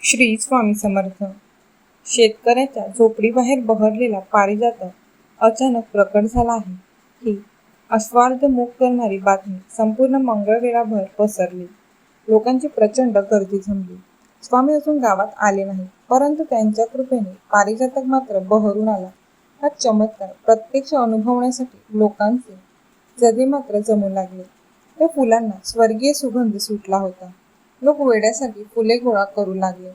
श्री स्वामी समर्थ. शेतकऱ्याच्या झोपडीबाहेर बहरलेला पारिजातक अचानक प्रकट झाला आहे. ही अस्वार्थ मूक करणारी बातमी संपूर्ण मंगळवेढाभर पसरली. लोकांची प्रचंड गर्दी जमली. स्वामी अजून गावात आले नाही, परंतु त्यांच्या कृपेने पारिजातक मात्र बहरून आला. हा चमत्कार प्रत्यक्ष अनुभवण्यासाठी लोकांचे जगे मात्र जमू लागले. त्या फुलांना स्वर्गीय सुगंध सुटला होता. लोक वेड्यासाठी फुले गोळा करू लागले.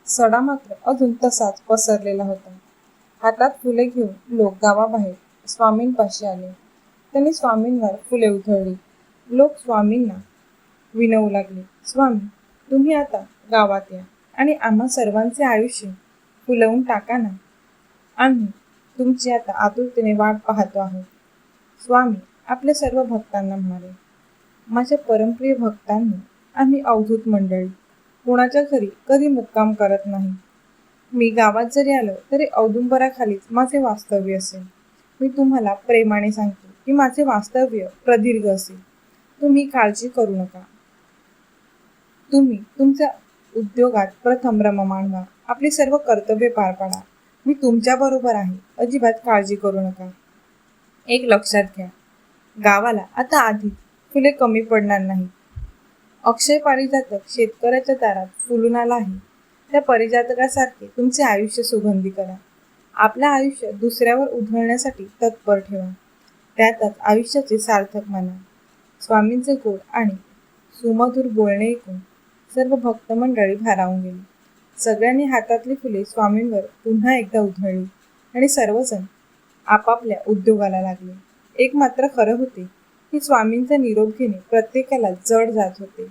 सडा मात्र अजून तसाच पसरलेला होता. हातात फुले घेऊन लोक गावाबाहेर स्वामींपाशी आले. त्यांनी स्वामींवर फुले उधळली. लोक स्वामींना विनवू लागले, स्वामी, तुम्ही आता गावात या आणि आम्हा सर्वांचे आयुष्य फुलवून टाका ना. आम्ही तुमची आता आतुरतेने वाट पाहतो आहोत. स्वामी आपल्या सर्व भक्तांना म्हणाले, माझ्या परमप्रिय भक्तांनी, आम्ही अवधूत मंडळी कोणाच्या घरी कधी मुक्काम करत नाही. मी गावात जरी आलो तरी औदुंबराखालीच माझे वास्तव्य असेल. मी तुम्हाला प्रेमाने सांगतो की माझे वास्तव्य प्रदीर्घ असेल. तुम्ही काळजी करू नका. तुम्ही तुमच्या उद्योगात प्रथम रममाण व्हा. आपली सर्व कर्तव्ये पार पाडा. मी तुमच्या बरोबर आहे. अजिबात काळजी करू नका. एक लक्षात घ्या, गावाला आता आधी फुले कमी पडणार नाही. अक्षय पारिजातक शेतकऱ्याच्या दारात फुलून आला आहे. त्या पारिजातकासारखे तुमचे आयुष्य सुगंधी करा. आपलं आयुष्य दुसऱ्यावर उधळण्यासाठी तत्पर ठेवा. त्यातच आयुष्याचे सार्थक माना. स्वामींचे गोड आणि सुमधुर बोलणे ऐकून सर्व भक्त मंडळी भारावून गेली. सगळ्यांनी हातातली फुले स्वामींवर पुन्हा एकदा उधळली आणि सर्वजण आपापल्या उद्योगाला लागले. एक मात्र खरं होते की स्वामींचा निरोप घेणे प्रत्येकाला जड जात होते.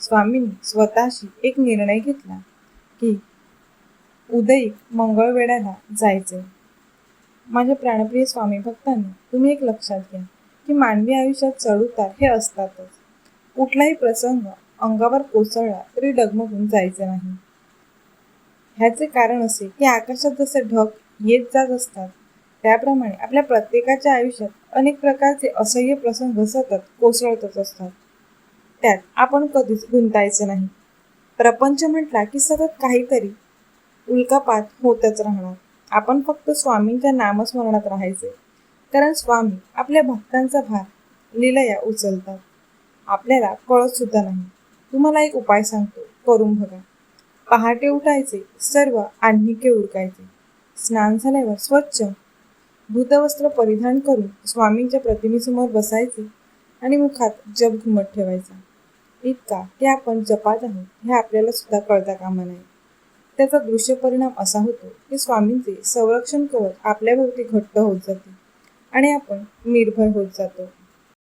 स्वामींनी स्वतःशी एक निर्णय घेतला की उदयिक मंगळवेढ्याला जायचे. माझ्या प्राणप्रिय स्वामी भक्तांनी, तुम्ही एक लक्षात घ्या की मानवी आयुष्यात चढउतार हे असतातच. कुठलाही प्रसंग अंगावर कोसळला तरी डगमगून जायचे नाही. ह्याचे कारण असे की आकाशात जसे ढग येत जात असतात, त्याप्रमाणे आपल्या प्रत्येकाच्या आयुष्यात अनेक प्रकारचे असह्य प्रसंग सतत कोसळतच असतात. त्यात आपण कधीच गुंतायचे नाही. प्रपंच म्हटला की सतत काहीतरी उल्कापात होतच राहणार. आपण फक्त स्वामींच्या नामस्मरणात राहायचे, कारण स्वामी आपल्या भक्तांचा भार लीलया उचलतात. आपल्याला कळत सुद्धा नाही. तुम्हाला एक उपाय सांगतो, करून बघा. पहाटे उठायचे, सर्व आन्हिके उरकायचे, स्नान झाल्यावर स्वच्छ धूतवस्त्र परिधान करून स्वामींच्या प्रतिमेसमोर बसायचे आणि मुखात जप घुमत ठेवायचा. इतका की आपण जपात आहोत हे आपल्याला सुद्धा कळता कामा नये. त्याचा दृश्य परिणाम असा होतो की स्वामींचे संरक्षण कवच आपल्याभोवती घट्ट होत जाते आणि आपण निर्भय होत जातो.